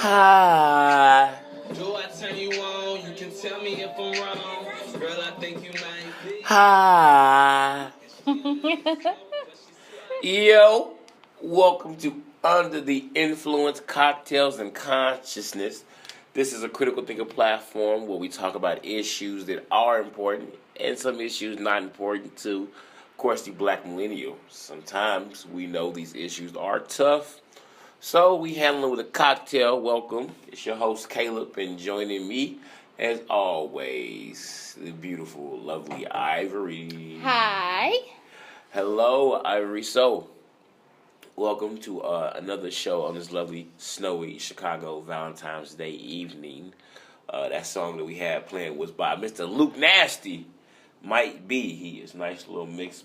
Hi. Do I turn you on? You can tell me if I'm wrong. Girl, I think you might be. Hi. Yo, welcome to Under the Influence Cocktails and Consciousness. This is a critical thinking platform where we talk about issues that are important and some issues not important to, of course, the black millennial. Sometimes we know these issues are tough, so we handle it with a cocktail. Welcome. It's your host, Caleb, and joining me, as always, the beautiful, lovely Ivory. Hi. Hello, Ivory. So, welcome to another show on this lovely, snowy Chicago Valentine's Day evening. That song that we had playing was by Mr. Luke Nasty. Might be. He is nice little remix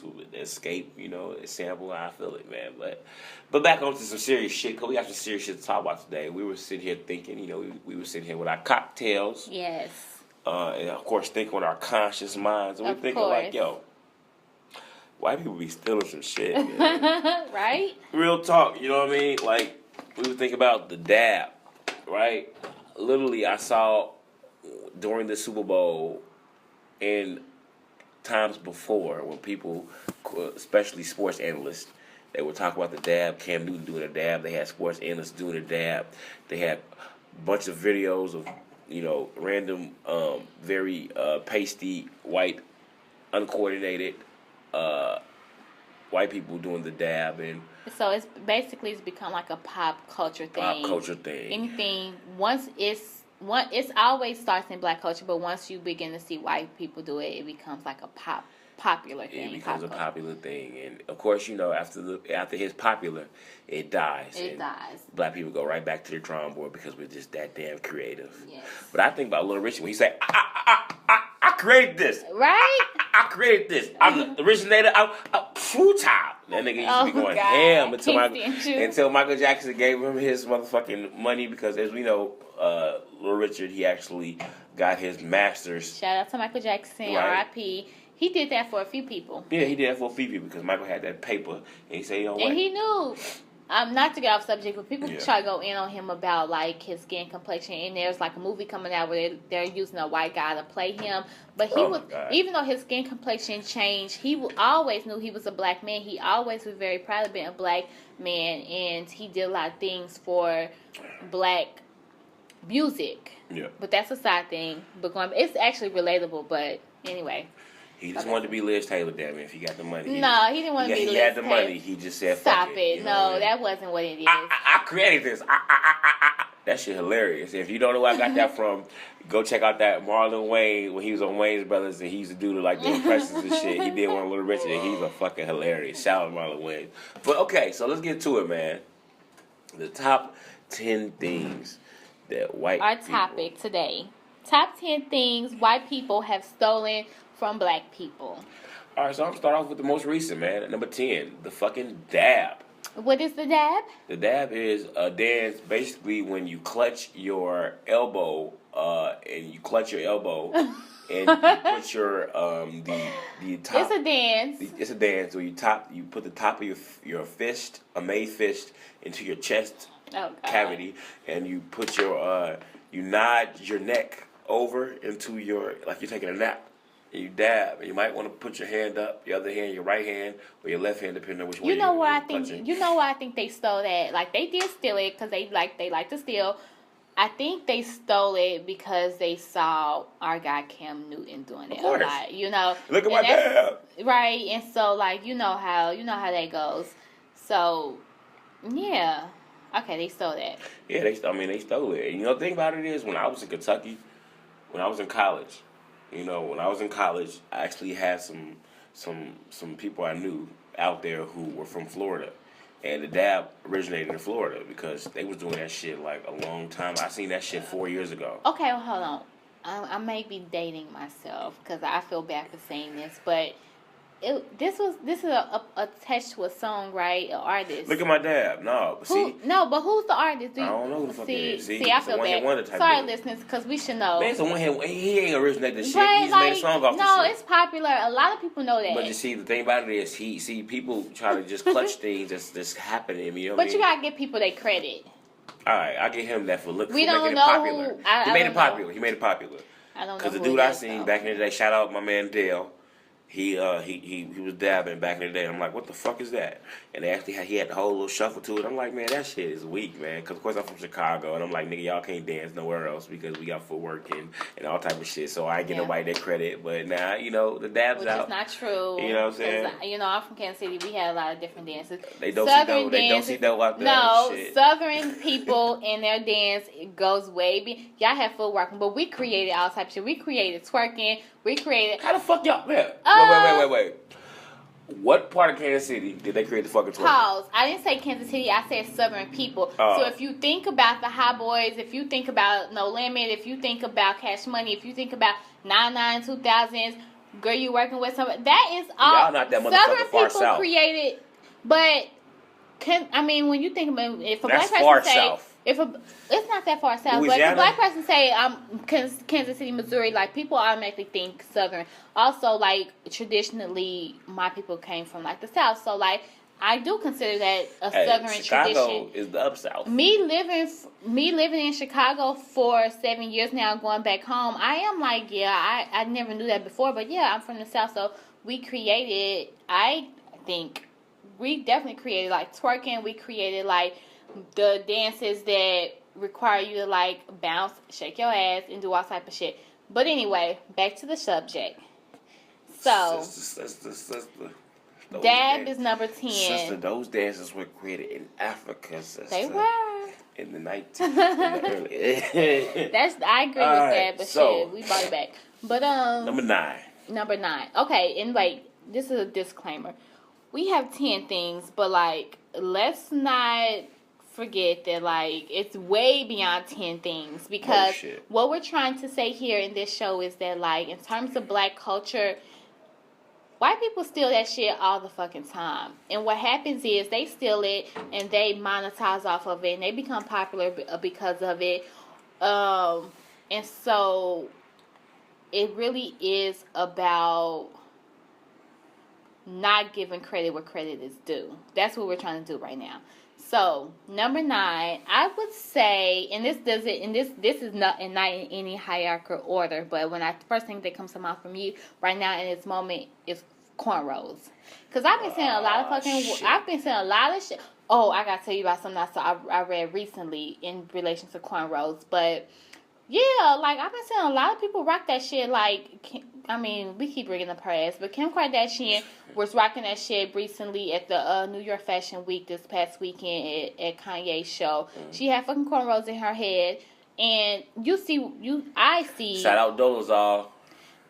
with Escape, a sample. I feel it, man. But back on to some serious shit, because we got some serious shit to talk about today. We were sitting here thinking, we were sitting here with our cocktails. Yes. And, of course, thinking with our conscious minds. And we're thinking like, yo, white people be stealing some shit, man. Right? Real talk, you know what I mean? Like, we would think about the dab, right? Literally, I saw during the Super Bowl and times before when people, especially sports analysts, they would talk about the dab, Cam Newton doing a dab. They had sports analysts doing a dab. They had a bunch of videos of, random, very pasty, white, uncoordinated white people doing the dab. And so it's become like a pop culture thing. Anything it always starts in black culture, but once you begin to see white people do it, it becomes like a popular thing. It becomes a popular thing, and of course, after it's popular, it dies. Black people go right back to the drawing board because we're just that damn creative. Yes. But I think about Little Richard when he said, "I created this. Right? I created this. I'm the originator. I'm futile." That nigga used to be going ham until Michael Jackson gave him his motherfucking money, because, as we know, Little Richard, he actually got his master's. Shout out to Michael Jackson, right. R.I.P. He did that for a few people. Yeah, he did that for a few people because Michael had that paper, and he said, what? And he knew. Not to get off subject, but people try to go in on him about like his skin complexion, and there's like a movie coming out where they're using a white guy to play him. But even though his skin complexion changed, he always knew he was a black man. He always was very proud of being a black man, and he did a lot of things for black music. Yeah. But that's a side thing. But it's actually relatable. But anyway. He just wanted to be Liz Taylor, damn it, if he got the money. No, he didn't want to be Liz Taylor. He had the money. He just said, stop fuck it. No, that wasn't what it is. I created this. That shit hilarious. If you don't know where I got that from, go check out that Marlon Wayne when he was on Wayne's Brothers, and he used to do the impressions and shit. He did one with Little Richard, and he's a fucking hilarious. Shout out Marlon Wayne. But okay, so let's get to it, man. The top 10 things that white people... Our topic today. Top 10 things white people have stolen from black people. All right, so I'm going to start off with the most recent, man. At number 10, the fucking dab. What is the dab? The dab is a dance basically when you clutch your elbow, and you put your the top. It's a dance. It's a dance where you put the top of your fist, a made fist, into your chest cavity, and you put you nod your neck over into your, like you're taking a nap. And you dab, and you might want to put your hand up, your other hand, your right hand, or your left hand, depending on which one you're clutching. You know why I think they stole that? Like, they did steal it because they like to steal. I think they stole it because they saw our guy Cam Newton doing it a lot. Look at my dab. Right, and so you know how that goes. So, yeah. Okay, they stole that. Yeah, they stole it. And the thing about it is, when I was in Kentucky, when I was in college, I actually had some people I knew out there who were from Florida. And the dab originated in Florida because they was doing that shit like a long time. I seen that shit 4 years ago. Okay, well, hold on. I may be dating myself because I feel bad for saying this, but this is attached to a song, right? An artist. Look at my dab. No, but who's the artist? I don't know who the fuck it is. See, I feel bad. Sorry, listeners, because we should know. Man, it's a one-hit. He ain't originated the shit. He's made a song off the shit. No, it's popular. A lot of people know that. But you see, the thing about it is, people try to just clutch things that's happening. You know but you gotta give people their credit. All right, I give him that for We don't making know it popular. who. He made it popular. He made it popular. I don't know. Because the who dude it I is, seen though. back in the day, shout out my man Dale. He was dabbing back in the day. I'm like, what the fuck is that? And he had the whole little shuffle to it. I'm like, man, that shit is weak, man. Because of course I'm from Chicago, and I'm like, nigga, y'all can't dance nowhere else because we got footwork and all type of shit. So I ain't get nobody that credit. But now, the dabs Which out. Which is not true. You know what I'm saying? I'm from Kansas City. We had a lot of different dances. They don't see no out there. No, shit. Southern people and their dance goes way beyond. Y'all have footwork, but we created all types of shit. We created twerking. We created. How the fuck y'all? Man, wait. What part of Kansas City did they create the fucking twerking? Pause. I didn't say Kansas City. I said Southern people. So if you think about the Hot Boys, if you think about No Limit, if you think about Cash Money, if you think about 99 2000s, girl, you working with somebody. That is all. Y'all not that motherfucker Southern far people south. created, but when you think about if a That's black far person say south. it's not that far south, Louisiana? but if a black person say Kansas City, Missouri, like people automatically think Southern. Also, like traditionally, my people came from like the South, so like I do consider that a Southern Chicago tradition. is the up south. Me living in Chicago for 7 years now, going back home, I am like, I never knew that before, but yeah, I'm from the South, so we created. I think we definitely created like twerking. We created like the dances that require you to like bounce, shake your ass, and do all type of shit. But anyway, back to the subject. So, dab is number 10. Sister, those dances were created in Africa, sister. They were. In the 19th. I agree with that, but shit, we brought it back. But Number 9. Okay, and wait, this is a disclaimer. We have 10 things, but like let's not forget that like it's way beyond 10 things, because what we're trying to say here in this show is that like in terms of black culture, white people steal that shit all the fucking time. And what happens is they steal it and they monetize off of it and they become popular because of it. And so it really is about not giving credit where credit is due. That's what we're trying to do right now. So, number 9, I would say, and this is not in any hierarchical order, but first thing that comes to mind from you right now in this moment is cornrows. Because I've been saying a lot of shit. Oh, I gotta tell you about something I read recently in relation to cornrows. But yeah, like I've been seeing a lot of people rock that shit. Like, we keep bringing up her ass, but Kim Kardashian was rocking that shit recently at the New York Fashion Week this past weekend at Kanye's show. She had fucking cornrows in her head, and I see. Shout out Dolezal.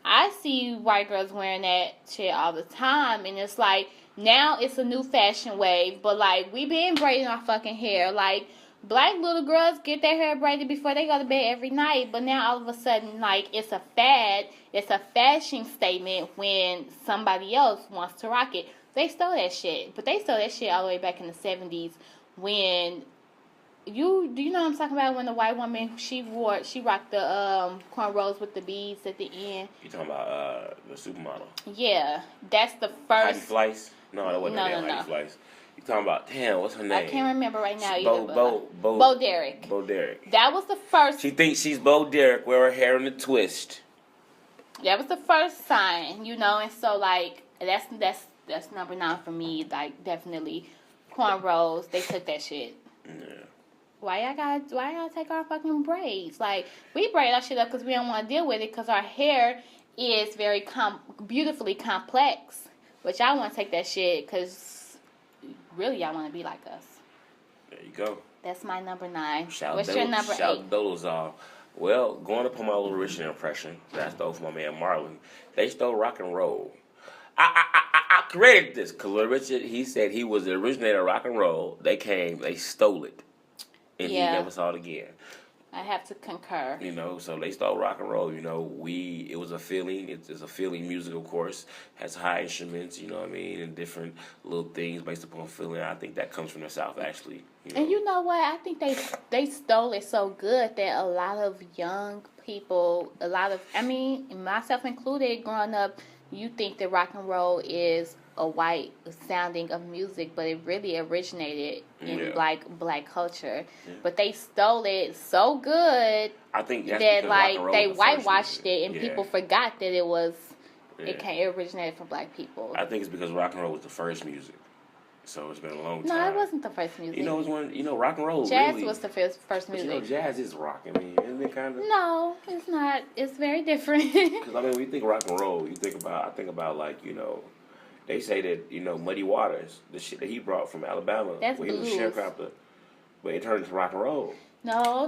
I see white girls wearing that shit all the time, and it's like now it's a new fashion wave. But like we been braiding our fucking hair, like. Black little girls get their hair braided before they go to bed every night, but now all of a sudden, like, it's a fad, it's a fashion statement when somebody else wants to rock it. They stole that shit, but they stole that shit all the way back in the 70s when, do you know what I'm talking about, when the white woman, she rocked the cornrows with the beads at the end. You talking about the supermodel? Yeah, that's the first. Heidi Fleiss? No, that wasn't Heidi Fleiss. You talking about, what's her name? I can't remember right now either. Bo Derek. Bo Derek. That was the first. She thinks she's Bo Derek with her hair in a twist. That was the first sign, and so like that's number 9 for me. Like definitely, cornrows. They took that shit. Yeah. Why y'all gotta take our fucking braids? Like we braid our shit up because we don't want to deal with it because our hair is very beautifully complex. But y'all want to take that shit because. Really, y'all want to be like us. There you go. That's my number 9. What's your number 8? Shout Dolezal. Well, going upon my little Richard impression that I stole from my man Marlon, they stole rock and roll. I created this because Little Richard, he said he was the originator of rock and roll. They came, they stole it, and he never saw it again. I have to concur. So they stole rock and roll. It was a feeling. It's a feeling music, of course. Has high instruments, and different little things based upon feeling. I think that comes from the South, actually. And you know what? I think they stole it so good that a lot of young people, myself included, growing up, you think that rock and roll is a white sounding of music, but it really originated in like black culture. Yeah. But they stole it so good I think that like they whitewashed it, and people forgot that it was it originated from black people. I think it's because rock and roll was the first music. So it's been a long time. No, it wasn't the first music. You know, it's one. You know, rock and roll. Jazz really, was the first music. You know, jazz is rock. I mean, isn't it kind of? No, it's not. It's very different. Because I mean, when you think rock and roll, you think about. I think about like they say that Muddy Waters, the shit that he brought from Alabama, that's when blues. He was a sharecropper, but it turned into rock and roll. No.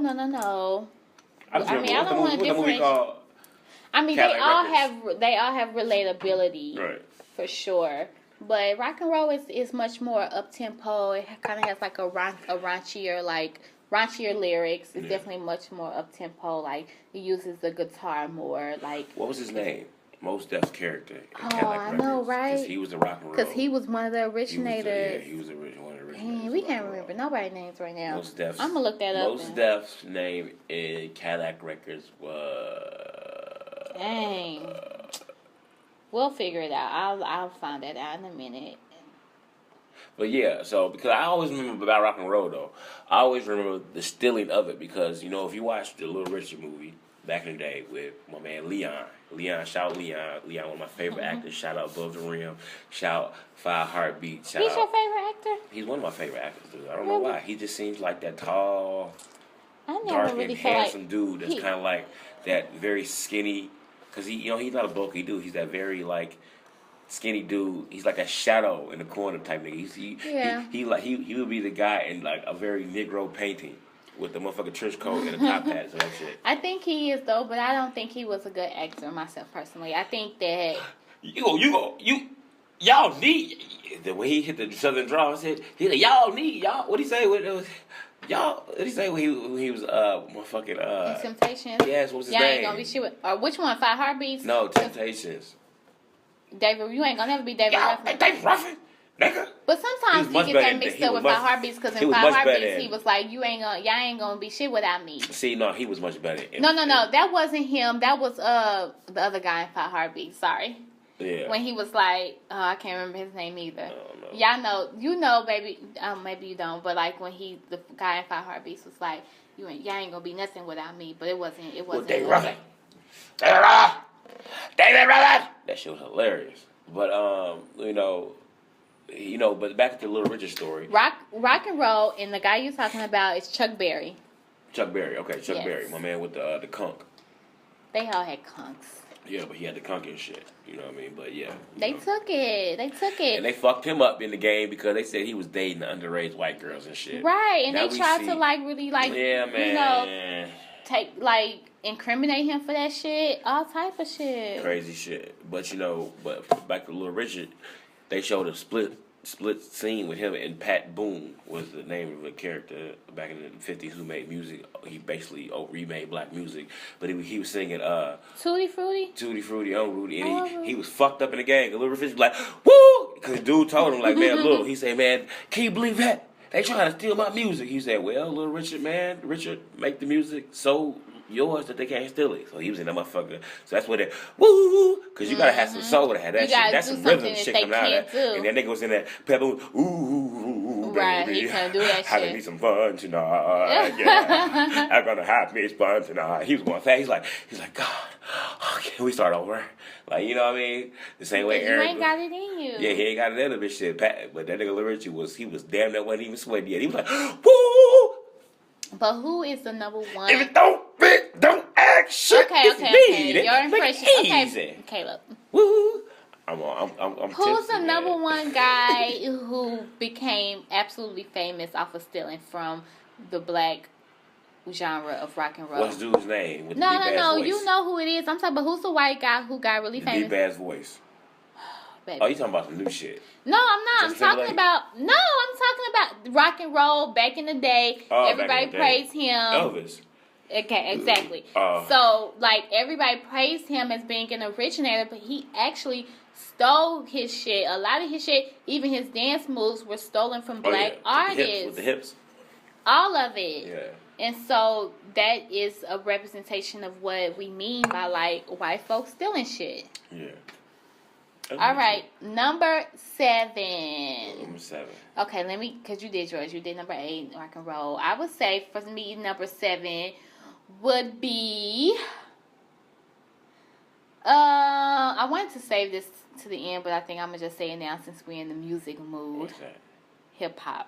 I mean, I don't want to differentiate. I mean, they all have relatability, right? For sure. But rock and roll is much more up tempo. It kind of has like a raunchier lyrics. It's definitely much more up tempo. Like it uses the guitar more. Like what was his name? Mos Def's character. I know, right? Because he was the rock and roll. Because he was one of the originators. He was one of the originators. Man, we can't remember nobody's names right now. Mos Def's. I'm gonna look that up. Mos Def's name in Cadillac Records was. Dang. We'll figure it out. I'll find that out in a minute. But yeah, so because I always remember about rock and roll though, I always remember the stealing of it because if you watch the Little Richard movie back in the day with my man Leon, shout out Leon, one of my favorite actors. Shout out Above the Rim, shout 5 Heartbeats. He's your favorite actor? He's one of my favorite actors, dude. I don't know why. He just seems like that tall, dark and handsome dude that's kind of like that very skinny. Cause he's not a bulky dude. He's that very like skinny dude. He's like a shadow in the corner type nigga. He would be the guy in like a very Negro painting with the motherfucking trench coat and the top hat and that shit. I think he is though, but I don't think he was a good actor myself personally. I think that y'all need the way he hit the southern draw. He said y'all need y'all. What he say? Y'all, what did he say when he was motherfucking Temptations? Yes, what was his name? Y'all ain't gonna be shit with which one? 5 Heartbeats? No, Temptations. David, you ain't gonna never be David Ruffin. David Ruffin, nigga. But sometimes he get that mixed up with 5 Heartbeats because in 5 Heartbeats he was like, y'all ain't gonna be shit without me. See, no, he was much better. No, that wasn't him. That was the other guy in 5 Heartbeats. Sorry. Yeah. When he was like, I can't remember his name either. No. Y'all know, baby. Maybe you don't, but like when the guy in 5 Heartbeats was like, y'all ain't gonna be nothing without me. But it wasn't. Well, David Ruffin. David Ruffin. That shit was hilarious. But but back to the Little Richard story. Rock and roll, and the guy you're talking about is Chuck Berry. Chuck Berry, okay, Chuck Berry, my man with the conch. They all had conchs. Yeah, but he had the conch and shit. You know what I mean? But yeah. They took it. And they fucked him up in the game because they said he was dating the underage white girls and shit. Right, and they tried to like really like take like incriminate him for that shit, all type of shit. Crazy shit. But back to Little Richard, they showed a split scene with him and Pat Boone was the name of a character back in the 50s who made music. He basically remade black music, but he was singing Tutti Frutti, on Rudy, and he was fucked up in the gang. And Little Richard was like, woo, because the dude told him like, man, look, he said, man, can you believe that? They trying to steal my music. He said, well, Little Richard, man, make the music so yours that they can't steal it. So he was in that motherfucker. So that's what it woo, because you gotta have some soul to have that shit. That's some rhythm shit coming out of that. And that nigga was in that pebble, ooh, right, baby. He couldn't do that shit. Having me some fun tonight. Yeah. I'm gonna have me some fun tonight. He was going fast. He's like, God, can we start over? Like, you know what I mean? The same way Aaron. You ain't got it in you. Yeah, he ain't got it in him, bitch shit. But that nigga Little Richard was damn that wasn't even sweaty yet. He was like, woo! But who is the number one? If it don't fit, don't act shit. Okay. Your impression. Okay, Caleb. Woo! I'm Who's the number one guy who became absolutely famous off of stealing from the black genre of rock and roll? What's dude's name? With No. Voice? You know who it is. I'm talking about who's the white guy who got really famous? Deep ass voice. Baby. Oh, you talking about some new shit? No, I'm not. I'm talking about rock and roll back in the day. Everybody praised him. Elvis. Okay, exactly. So, like, everybody praised him as being an originator, but he actually stole his shit. A lot of his shit, even his dance moves, were stolen from black artists. With the hips. All of it. Yeah. And so, that is a representation of what we mean by, like, white folks stealing shit. Yeah. All right, number 7. Number 7. Okay, because you did yours. You did number 8, rock and roll. I would say for me, number 7 would be. I wanted to save this to the end, but I think I'm gonna just say it now since we're in the music mood. What's that? Hip hop.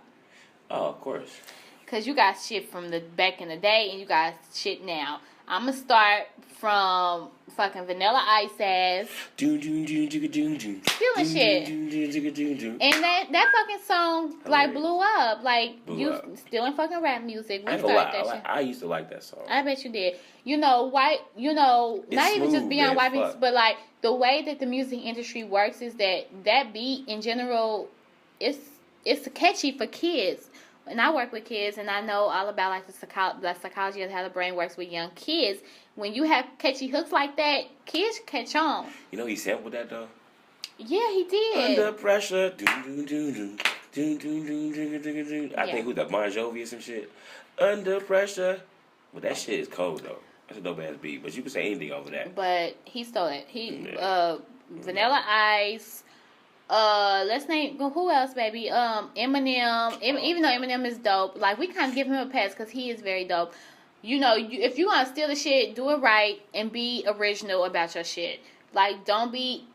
Oh, of course. Cause you got shit from the back in the day, and you got shit now. I'm gonna start from fucking Vanilla Ice ass. Feeling shit. And that fucking song like blew up. Like still in fucking rap music. We started that shit. I used to like that song. I bet you did. Not even just beyond white music, but like the way that the music industry works is that beat in general, it's catchy for kids. And I work with kids, and I know all about like the psychology of how the brain works with young kids. When you have catchy hooks like that, kids catch on. You know he sampled that though. Yeah, he did. Under pressure, I think who's that, Bon Jovi or some shit. Under pressure, but that shit is cold though. That's a dope ass beat. But you can say anything over that. But he stole it. Vanilla Ice. Let's name who else, baby. Eminem. Even though Eminem is dope, like we kind of give him a pass because he is very dope. If you want to steal the shit, do it right and be original about your shit. Like, don't be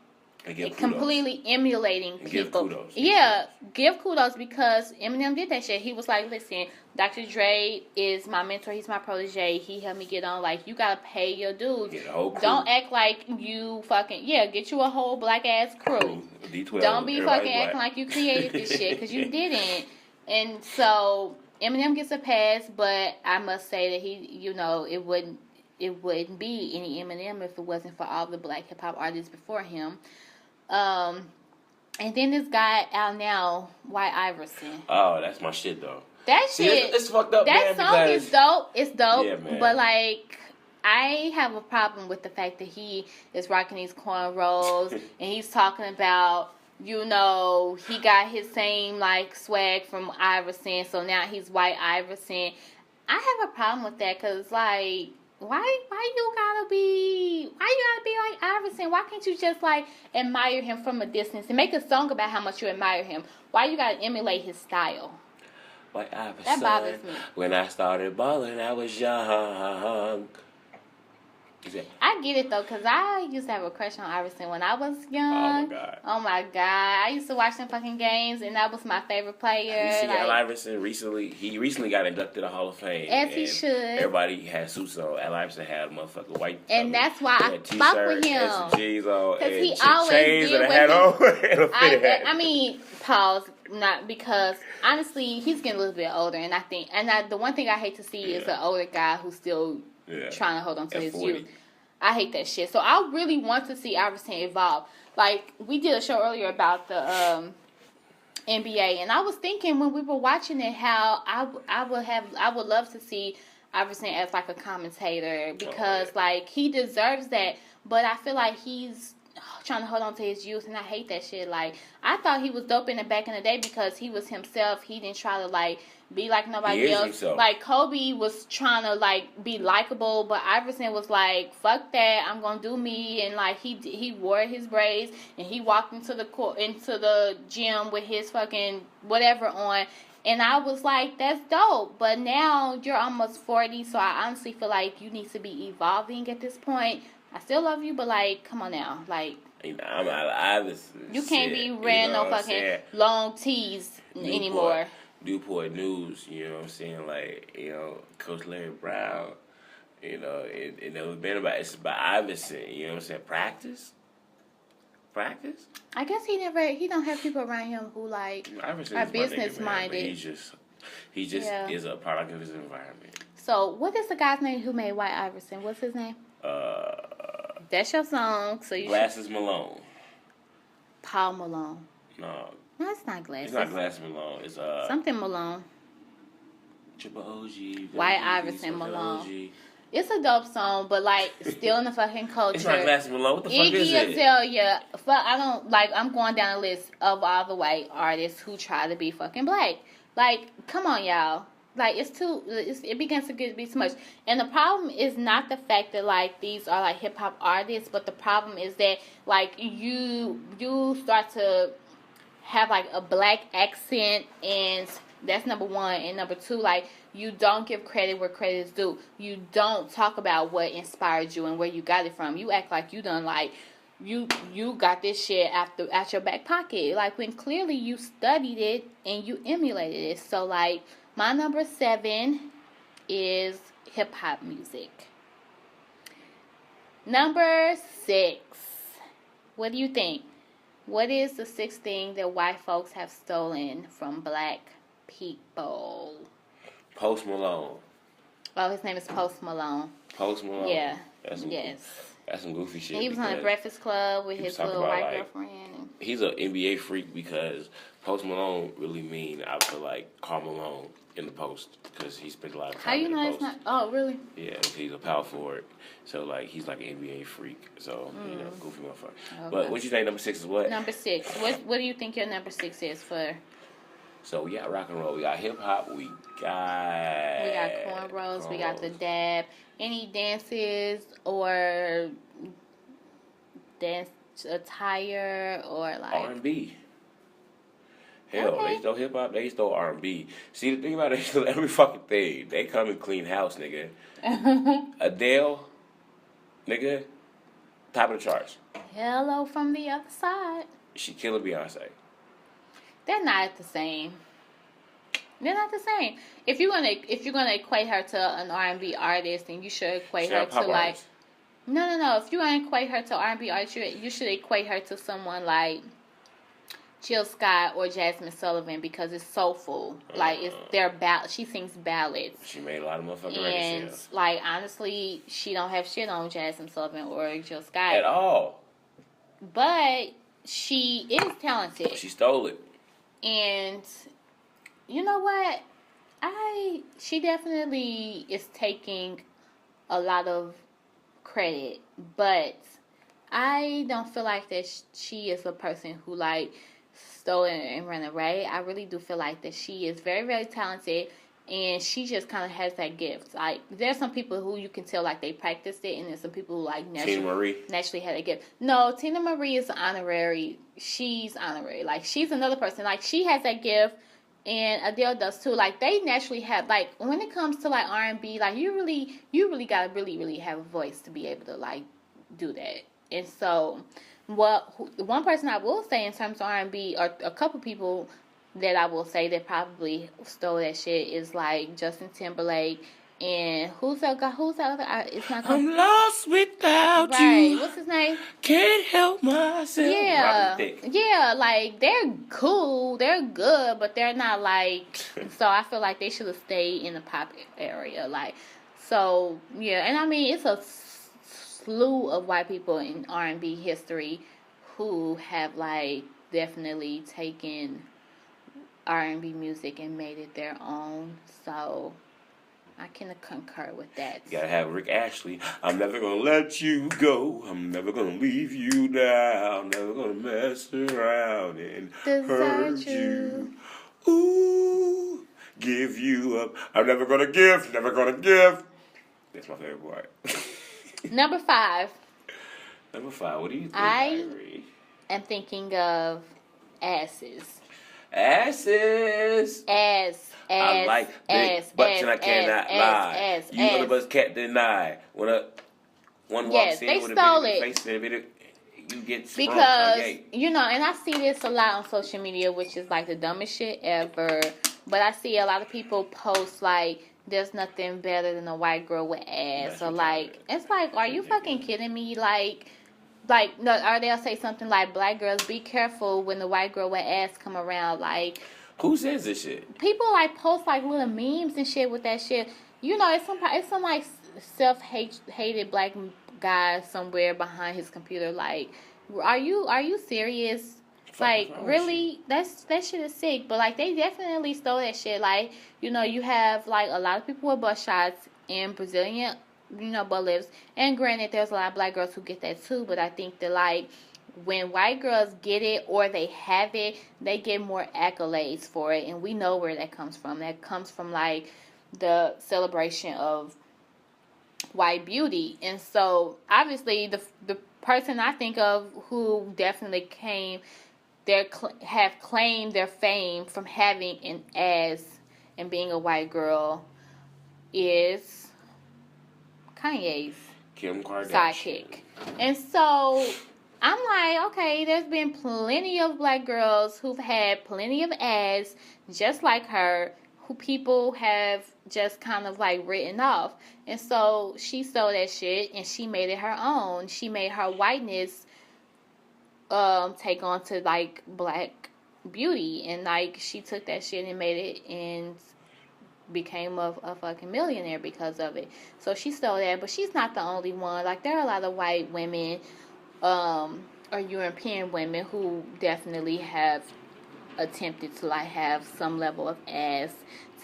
completely emulating people. Give kudos. Yeah, give kudos because Eminem did that shit. He was like, listen, Dr. Dre is my mentor. He's my protege. He helped me get on. Like, you gotta pay your dues. Don't act like you fucking get you a whole black ass crew. D12, don't be fucking acting like you created this shit because you didn't. And so Eminem gets a pass, but I must say that he, it wouldn't be any Eminem if it wasn't for all the black hip hop artists before him. And then this guy out now, White Iverson. Oh, that's my shit though. That shit, it's fucked up. That song is dope. It's dope. Yeah, man. But like, I have a problem with the fact that he is rocking these cornrows and he's talking about, he got his same like swag from Iverson, so now he's White Iverson. I have a problem with that because like, why you gotta be like Iverson? Why can't you just like admire him from a distance and make a song about how much you admire him? Why you gotta emulate his style? White Iverson. That bothers me. When I started balling, I was young. I get it though, because I used to have a crush on Iverson when I was young. Oh my god. I used to watch them fucking games, and that was my favorite player. You see Al Iverson recently got inducted to the Hall of Fame. As he should. Everybody had suits on. Al Iverson had motherfucking white. And that's why I fuck with him. And some jeans on. Because he chains always did and a hat on. I mean, pause. Not because honestly, he's getting a little bit older, and the one thing I hate to see is an older guy who's still trying to hold on to his 40. youth. I hate that shit. So I really want to see Iverson evolve. Like, we did a show earlier about the NBA, and I was thinking when we were watching it how I would love to see Iverson as like a commentator because like he deserves that. But I feel like he's trying to hold on to his youth, and I hate that shit. Like, I thought he was dope in the back in the day because he was himself. He didn't try to like be like nobody else. Himself. Like Kobe was trying to like be likable, but Iverson was like, "Fuck that! I'm gonna do me." And like he wore his braids and he walked into the gym with his fucking whatever on. And I was like, that's dope. But now you're almost 40, so I honestly feel like you need to be evolving at this point. I still love you, but like, come on now, like. I'm Iverson. You can't be wearing no fucking long tees anymore. Newport News, you know what I'm saying? Like, Coach Larry Brown, it was been it's about Iverson, you know what I'm saying? Practice? I guess he don't have people around him who like are business minded. He just is a product of his environment. So what is the guy's name who made White Iverson? What's his name? That's your song. So you Glasses Malone. Paul Malone. No, it's not Glasses. It's not Glasses Malone. It's something Malone. Triple OG. White Iverson Malone. OG. It's a dope song, but like still in the fucking culture. It's not Glasses Malone. What the fuck is it? Iggy Azalea. I don't like. I'm going down a list of all the white artists who try to be fucking black. Like, come on, y'all. like it begins to get to be too much. And the problem is not the fact that like these are like hip hop artists, but the problem is that like you start to have like a black accent, and that's number one. And number two, like you don't give credit where credit is due. You don't talk about what inspired you and where you got it from. You act like you done like you got this shit out your back pocket, like when clearly you studied it and you emulated it. So like my number 7 is hip hop music. Number 6. What do you think? What is the 6th thing that white folks have stolen from black people? Post Malone. Oh, his name is Post Malone. Post Malone. Yeah. Yes. That's some goofy shit. He was on the Breakfast Club with his little white girlfriend. He's an NBA freak because Post Malone really mean, I feel like, Karl Malone in the post because he spent a lot of time in the post. How you know it's not? Oh, really? Yeah, he's a power forward. So, like, he's like an NBA freak. So, you know, goofy motherfucker. Okay. But what you think number 6 is what? Number 6. What do you think your number 6 is for? So, we got rock and roll. We got hip-hop. We got cornrows. We got the dab. Any dances or dance attire or like R&B. Hell, okay. They stole hip hop. They stole R&B. See, the thing about it, they stole every fucking thing. They come and clean house, nigga. Adele, nigga, top of the charts. Hello from the other side. She killing Beyonce. They're not the same. They're not the same. If you're gonna equate her to an R&B artist, then you should equate her to like artist. No. If you're gonna equate her to R&B artist, you should equate her to someone like Jill Scott or Jasmine Sullivan because it's soulful. Like she sings ballads. She made a lot of motherfucking records. And like honestly, she don't have shit on Jasmine Sullivan or Jill Scott at all. But she is talented. She stole it. And you know what? She definitely is taking a lot of credit, but I don't feel like that she is a person who like stole it and ran away. I really do feel like that she is very, very talented, and she just kind of has that gift. Like there's some people who you can tell like they practiced it, and there's some people who like naturally had a gift. No, Tina Marie is honorary. She's honorary. Like she's another person. Like she has that gift. And Adele does too. Like they naturally have like when it comes to like R&B, like you really gotta really have a voice to be able to like do that. And so, one person I will say in terms of R&B, or a couple people that I will say that probably stole that shit is like Justin Timberlake. And who's the other? It's not. I'm lost without you. Right. What's his name? Can't help myself. Yeah. Like they're cool, they're good, but they're not like. So I feel like they should have stayed in the pop area. Like, so yeah. And I mean, it's a slew of white people in R&B history who have like definitely taken R&B music and made it their own. So I can concur with that. You gotta have Rick Ashley. I'm never gonna let you go. I'm never gonna leave you down. Never gonna mess around and hurt you. Ooh, give you up. I'm never gonna give. That's my favorite part. Number 5. What do you think, I am thinking of asses. Asses. I like big butts and I cannot lie. You know the bus can't deny. When one walks in with a big face and you get sprung. Because, you know, and I see this a lot on social media, which is like the dumbest shit ever. But I see a lot of people post like, there's nothing better than a white girl with ass. Or like, it's like, are you fucking kidding me? Like, no, or they'll say something like, black girls, be careful when the white girl with ass come around. Like, who says this shit? People like post like little memes and shit with that shit. You know, it's some like self-hated black guy somewhere behind his computer. Like, are you serious? Like, really? That shit is sick. But like, they definitely stole that shit. Like, you know, you have like a lot of people with butt shots and Brazilian, you know, butt lifts. And granted, there's a lot of black girls who get that too. But I think that like when white girls get it or they have it, they get more accolades for it, and we know where that comes from. That comes from like the celebration of white beauty. And so obviously the person I think of who definitely have claimed their fame from having an ass and being a white girl is Kanye's Kim Kardashian sidekick. And so I'm like, okay, there's been plenty of black girls who've had plenty of ass just like her, who people have just kind of like written off. And so she stole that shit and she made it her own. She made her whiteness take on to like black beauty, and like she took that shit and made it and became a fucking millionaire because of it. So she stole that, but she's not the only one. Like there are a lot of white women or European women who definitely have attempted to like have some level of ass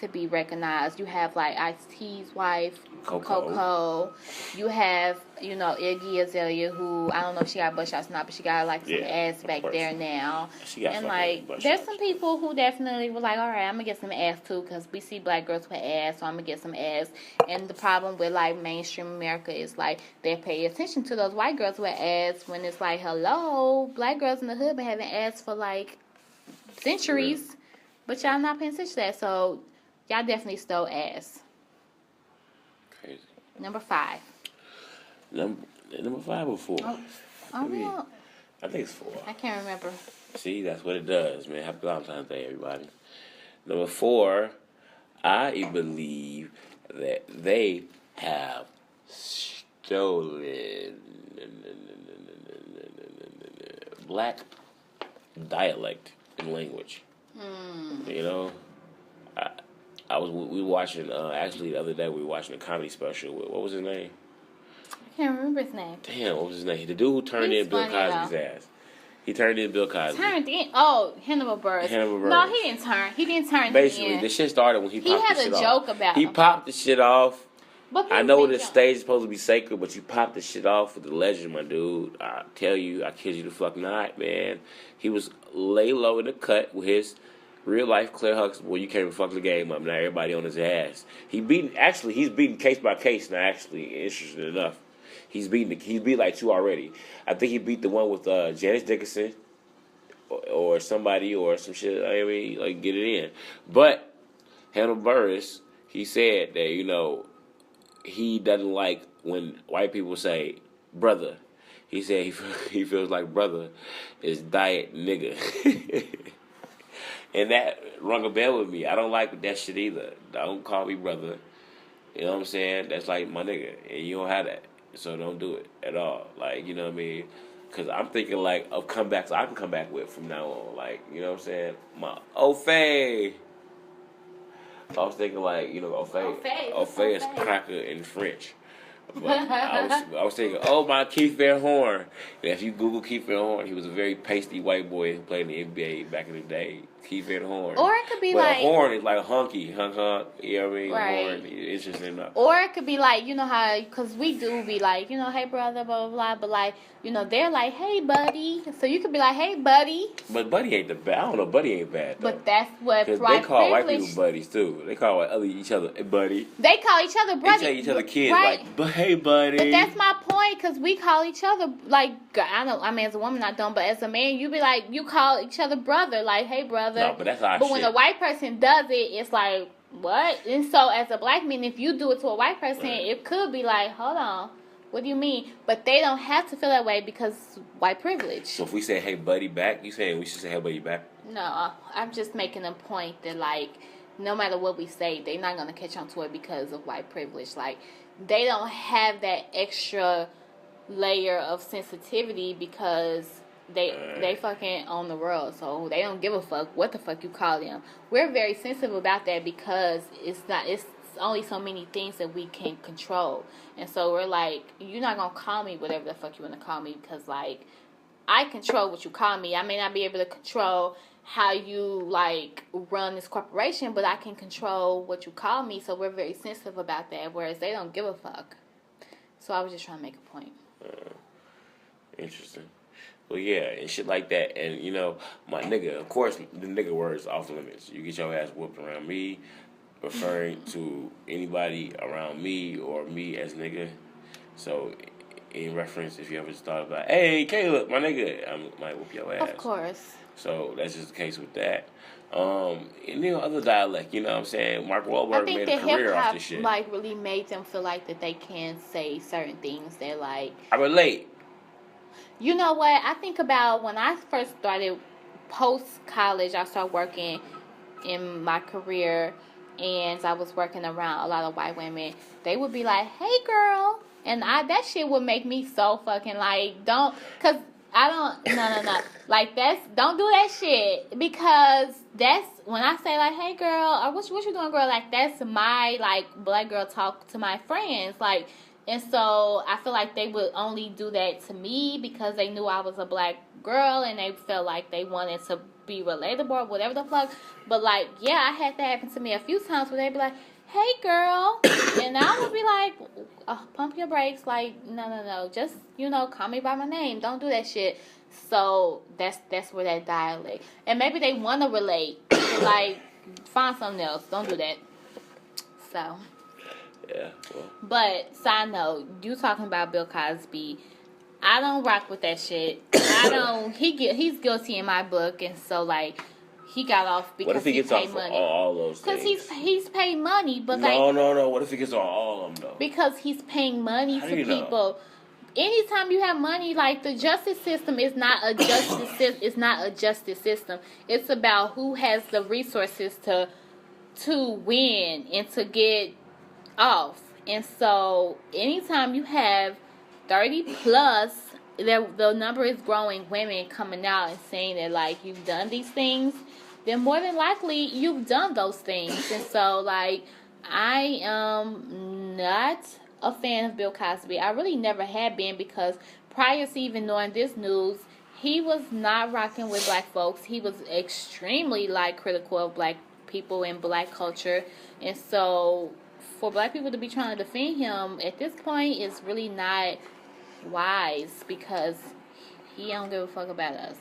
to be recognized. You have like Ice-T's wife, Coco. You have, Iggy Azalea, who I don't know if she got butt shots or not, but she got like some ass back there now. And like there's some people who definitely were like, all right, I'm gonna get some ass too, because we see black girls with ass, so I'm gonna get some ass. And the problem with like mainstream America is like they pay attention to those white girls with ass when it's like, hello, black girls in the hood been having ass for like centuries, but y'all not paying attention to that. So y'all definitely stole ass. Crazy. Number 5. Number 5 or 4? No. I think it's 4. I can't remember. See, that's what it does, man. Happy Valentine's Day, everybody. Number 4, I believe that they have stolen black dialect and language. We were watching, actually the other day we were watching a comedy special with, what was his name? I can't remember his name. Damn, what was his name? The dude who turned in Bill Cosby's ass. He turned in Bill Cosby. Hannibal Buress. No, he didn't turn. Basically, the shit started when he popped the shit off. He had a joke about him. He popped the shit off. But I know this stage is supposed to be sacred, but you popped the shit off with the legend, my dude. I tell you, I kid you the fuck not, man. He was lay low in the cut with his real life Claire Huxtable. You can't even fuck the game up. Now everybody on his ass. He's beating case by case now. Actually, interesting enough, he's beat like 2 already. I think he beat the one with Janice Dickinson or somebody or some shit. I mean, like get it in. But Hannibal Buress, he said that he doesn't like when white people say brother. He said he feels like brother is diet nigga. And that rung a bell with me. I don't like that shit either. Don't call me brother. You know what I'm saying? That's like my nigga. And you don't have that. So don't do it at all. Like, you know what I mean? Because I'm thinking like of comebacks I can come back with from now on. Like, you know what I'm saying? My Ofay. I was thinking like, Ofay is cracker in French. But I was thinking, my Keith Van Horn. And if you Google Keith Van Horn, he was a very pasty white boy who played in the NBA back in the day. Keith Van Horn. Or it could be a horn is like a hunky, hunk. You know what I mean? Right. Horn, interesting enough. Or it could be like, how, because we do be like, hey brother, blah, blah, blah. But like, they're like, hey buddy. So you could be like, hey buddy. But buddy ain't the bad. I don't know, buddy ain't bad though. But that's what because they call white people buddies too. They call each other buddy. They call each other buddy. They tell each other kids right? like, hey buddy. But that's my point, because we call each other like, as a woman I don't, but as a man you be like, you call each other brother, like, hey brother. No, but that's our But when a white person does it, it's like, what? And so as a black man, if you do it to a white person, it could be like, hold on, what do you mean? But they don't have to feel that way because white privilege. So if we say hey buddy back, you saying we should say hey buddy back? No, I'm just making a point that like, no matter what we say, they're not gonna catch on to it because of white privilege. Like, they don't have that extra layer of sensitivity because they fucking own the world, so they don't give a fuck what the fuck you call them. We're very sensitive about that because it's only so many things that we can control. And so we're like, you're not gonna call me whatever the fuck you wanna call me, because like, I control what you call me. I may not be able to control how you like run this corporation, but I can control what you call me. So we're very sensitive about that, whereas they don't give a fuck. So I was just trying to make a point. Interesting. Well, yeah, and shit like that. And, you know, my nigga, of course, the nigga word is off limits. You get your ass whooped around me, referring to anybody around me or me as nigga. So, in reference, if you ever thought about, hey, Caleb, my nigga, I might whoop your ass. Of course. So, that's just the case with that. And, you know, other dialect, you know what I'm saying? Mark Wahlberg made a career off this shit. Like, really made them feel like that they can say certain things that, like... I relate. You know what? I think about when I first started post-college, I started working in my career, and I was working around a lot of white women. They would be like, hey, girl. And that shit would make me so fucking, like, don't... Because I don't... No. Like, don't do that shit. Because that's... When I say, like, hey, girl, or what you doing, girl? Like, that's my, like, black girl talk to my friends. Like... And so I feel like they would only do that to me because they knew I was a black girl and they felt like they wanted to be relatable or whatever the fuck. But, like, yeah, I had that happen to me a few times where they'd be like, hey, girl. And I would be like, oh, pump your brakes. Like, no. Just, you know, call me by my name. Don't do that shit. So that's where that dialect. And maybe they want to relate. Like, find something else. Don't do that. So... Yeah. Well. But side note, you talking about Bill Cosby? I don't rock with that shit. I don't. He's guilty in my book, and so like he got off because what if he gets paid off money. For all those things? Because he's paid money, but no. What if he gets on all of them though? Because he's paying money How to people. Know? Anytime you have money, like the justice system is not a justice system. It's about who has the resources to win and to get off. And so anytime you have 30 plus, the number is growing, women coming out and saying that like you've done these things, then more than likely you've done those things. And so like I am not a fan of Bill Cosby. I really never had been, because prior to even knowing this news, he was not rocking with black folks. He was extremely like critical of black people and black culture. And so for black people to be trying to defend him at this point is really not wise, because he don't give a fuck about us.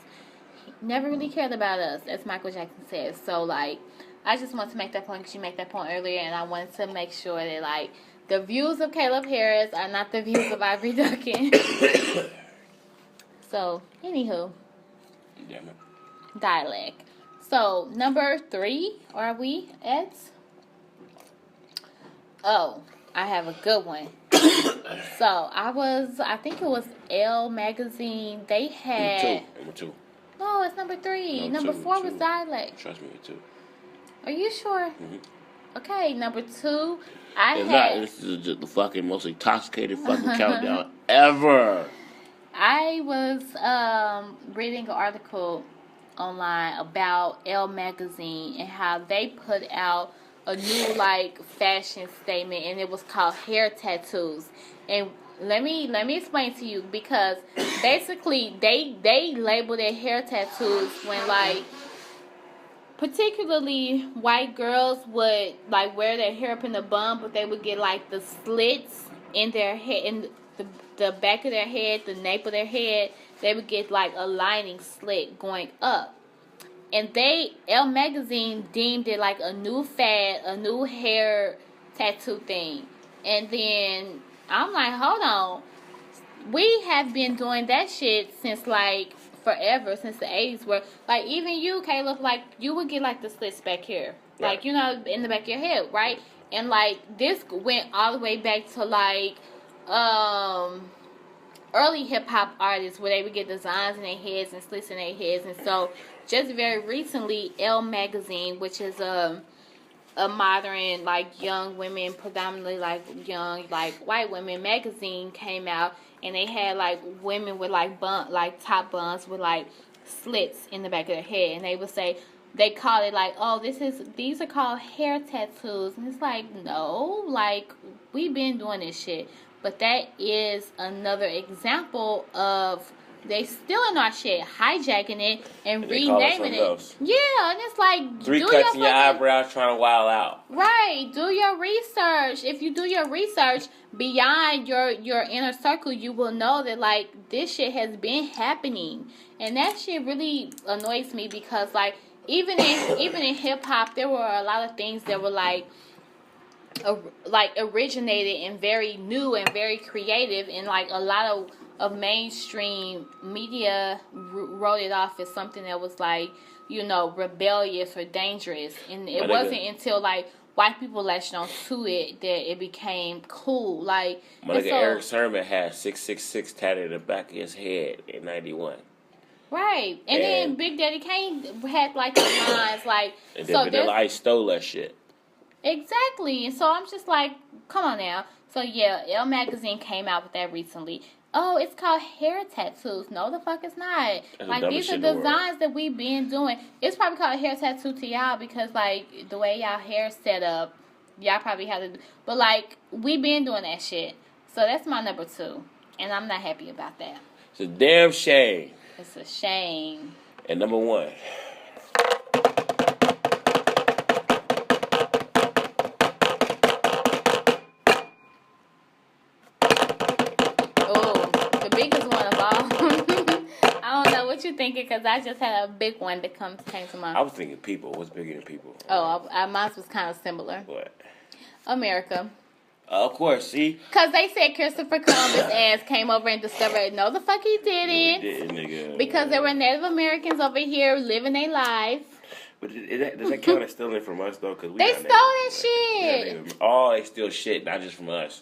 He never really cared about us, as Michael Jackson says. So, like, I just want to make that point because you made that point earlier, and I wanted to make sure that, like, the views of Caleb Harris are not the views of Ivory Duncan. So, anywho. Damn it. Dialect. So, number 3, are we at? Oh, I have a good one. So, I think it was Elle magazine. They had... Number 2. No, it's number 3. Number 4 was Dialect. Trust me, 2. Are you sure? Mm-hmm. Okay, number 2, This is just the fucking most intoxicated fucking countdown ever. I was reading an article online about Elle magazine and how they put out a new like fashion statement, and it was called hair tattoos. And let me explain to you, because basically they label their hair tattoos when like particularly white girls would like wear their hair up in a bun, but they would get like the slits in their head, in the back of their head, the nape of their head. They would get like a lining slit going up. And Elle magazine deemed it like a new fad, a new hair tattoo thing. And then I'm like, hold on. We have been doing that shit since like forever, since the 80s, where like even you, Caleb, like you would get like the slits back here. Right. Like, you know, in the back of your head, right? And like this went all the way back to like early hip hop artists, where they would get designs in their heads and slits in their heads. And so just very recently, Elle magazine, which is a modern like young women, predominantly like young like white women magazine, came out, and they had like women with like top buns with like slits in the back of their head, and they would say, they call it like, oh, these are called hair tattoos. And it's like, no, like we've been doing this shit. But that is another example of They stealing our shit, hijacking it, and they call it renaming something it. else. Yeah, and it's like 3 cuts in your eyebrows trying to wild out. Right. Do your research. If you do your research beyond your inner circle, you will know that like this shit has been happening, and that shit really annoys me because like even in hip hop, there were a lot of things that were like originated and very new and very creative, and like a lot of mainstream media wrote it off as something that was like, you know, rebellious or dangerous, and it wasn't until like white people latched on to it that it became cool. Like my nigga Eric Sermon had 666 tatted in the back of his head in '91. Right, and then Big Daddy Kane had like the lines like, and then Vanilla Ice stole that shit. Exactly, and so I'm just like, come on now. So yeah, Elle magazine came out with that recently. Oh, it's called hair tattoos. No, the fuck it's not. That's like these are designs that we've been doing. It's probably called hair tattoo to y'all because like the way y'all hair set up, y'all probably have to. But like we been doing that shit. So that's my number 2, and I'm not happy about that. It's a damn shame. It's a shame. And number 1. Thinking because I just had a big one that came to mind. I was thinking people. What's bigger than people? Oh, mine was kind of similar. What? America. Of course, see? Because they said Christopher Columbus ass came over and discovered. No, the fuck he didn't. No, he didn't, nigga. Because there were Native Americans over here living their life. But does that count as stealing from us, though? Cause they stole that shit. They steal shit, not just from us.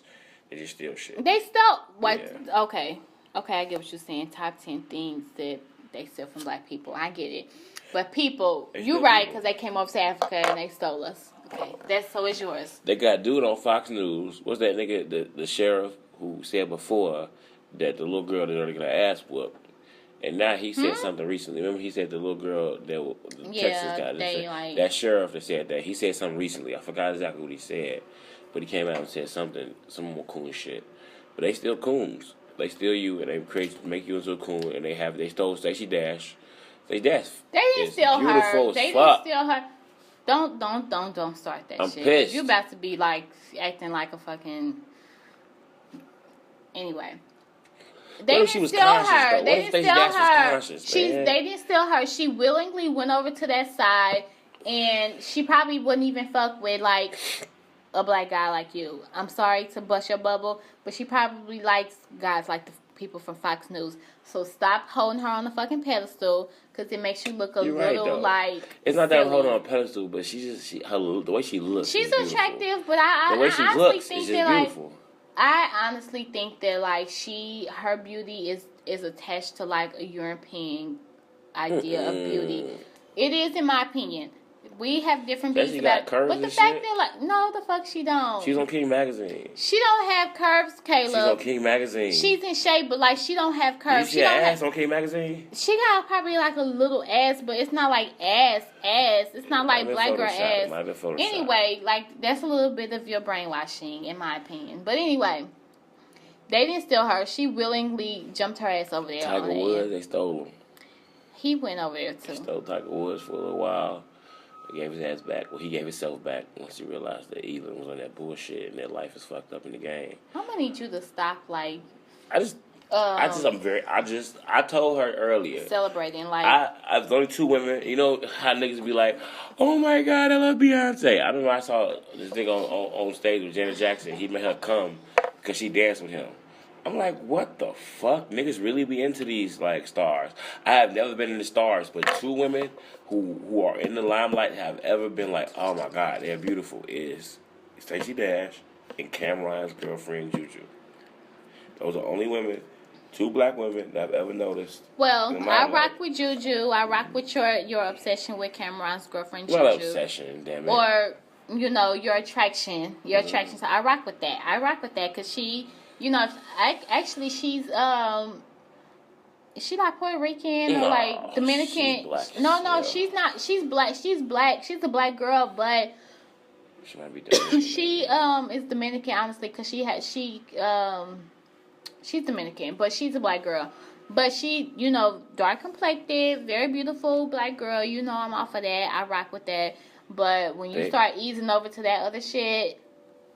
They just steal shit. They stole... What? Yeah. Okay, I get what you're saying. Top 10 things that they steal from black people. I get it. But people, you're right, because they came over to Africa and they stole us. Okay, so it's yours. They got dude on Fox News. What's that nigga, the sheriff who said before that the little girl that already got her ass whooped. And now he said something recently. Remember he said the little girl Texas guy. That sheriff that said that. He said something recently. I forgot exactly what he said. But he came out and said something, some more coon shit. But they still coons. They steal you and they make you into a coon, and they stole Stacey Dash. They didn't steal her. They didn't steal her. Don't start that I'm shit. pissed. You about to be like acting like a fucking. Anyway. They didn't steal her. They didn't steal her. They didn't steal her. She willingly went over to that side, and she probably wouldn't even fuck with like a black guy like you. I'm sorry to bust your bubble, but she probably likes guys like the people from Fox News. So stop holding her on the fucking pedestal, because it makes you look a little like. It's not that I'm holding her on a pedestal, but the way she looks. She's attractive, but I honestly think that beautiful. I honestly think that like her beauty is attached to like a European idea of beauty. It is, in my opinion. We have different views about it. But the fact that, like, no, the fuck she don't. She's on King Magazine. She don't have curves, Caleb. She's on King Magazine. She's in shape, but, like, she don't have curves. She got ass on King Magazine? She got probably, like, a little ass, but it's not, like, ass. It's not, like, black girl ass. Anyway, like, that's a little bit of your brainwashing, in my opinion. But anyway, they didn't steal her. She willingly jumped her ass over there. Tiger Woods, they stole him. He went over there, too. They stole Tiger Woods for a little while. He gave his ass back. Well, he gave himself back once he realized that Evelyn was on that bullshit and that life is fucked up in the game. I'm gonna need you to stop, like. I told her earlier. Celebrating, like. I've only 2 women. You know how niggas be like, oh my God, I love Beyonce. I remember I saw this nigga on stage with Janet Jackson. He made her come because she danced with him. I'm like, what the fuck? Niggas really be into these, like, stars. I have never been into stars, but 2 women who are in the limelight have ever been like, oh my God, they're beautiful, is Stacey Dash and Cameron's girlfriend, Juju. Those are only women, 2 black women that I've ever noticed. Well, I rock with Juju. I rock with your obsession with Cameron's girlfriend, Juju. Well, obsession, damn it. Or, you know, your attraction. So I rock with that. Because she... You know, actually, she's is she like Puerto Rican or like Dominican? She's not. She's black. She's black. She's a black girl, but she might be Dominican. She is Dominican, honestly, because she's Dominican, but she's a black girl. But she, dark complected, very beautiful black girl. I'm off of that. I rock with that. But when you start easing over to that other shit,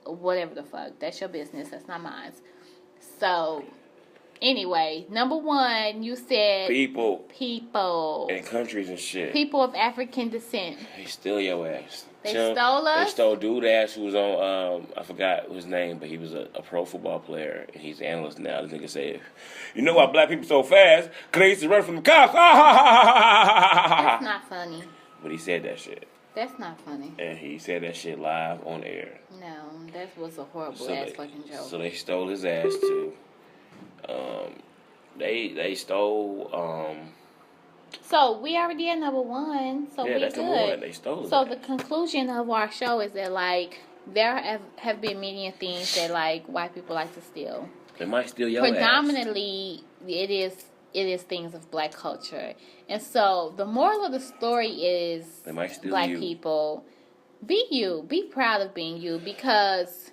whatever the fuck, that's your business. That's not mine. So, anyway, number one, you said people and countries and shit. People of African descent. They steal your ass. They stole us. They stole dude ass who was on I forgot his name, but he was a pro football player and he's an analyst now. This nigga said, "You know why black people so fast? 'Cause they used to run from the cops." That's not funny. But he said that shit. That's not funny. And he said that shit live on air. No, that was a horrible ass fucking joke. So they stole his ass too. They stole. So we already at number one. So yeah, we that's good. number one. They stole it. So the conclusion of our show is that there have been many things that white people like to steal. They might steal your Predominantly, ass. it is things of black culture. And so the moral of the story is they might steal black people. Be you. Be proud of being you, because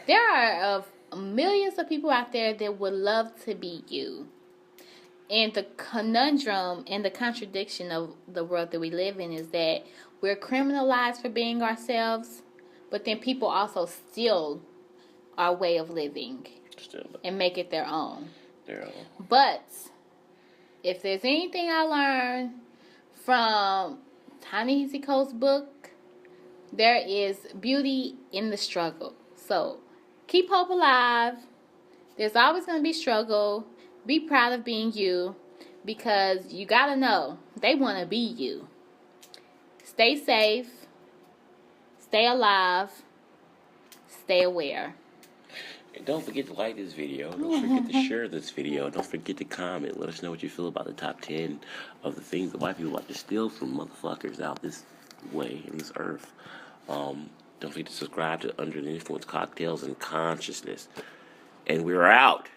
there are millions of people out there that would love to be you. And the conundrum and the contradiction of the world that we live in is that we're criminalized for being ourselves, but then people also steal our way of living and make it their own. But if there's anything I learned from Ta-Nehisi Coates' book, there is beauty in the struggle. So keep hope alive. There's always going to be struggle. Be proud of being you, because you got to know they want to be you. Stay safe. Stay alive. Stay aware. And don't forget to like this video. Don't forget to share this video. Don't forget to comment. Let us know what you feel about the top 10 of the things that white people like to steal from motherfuckers out this way in this earth. Don't forget to subscribe to Under the Influence Cocktails and Consciousness. And we're out.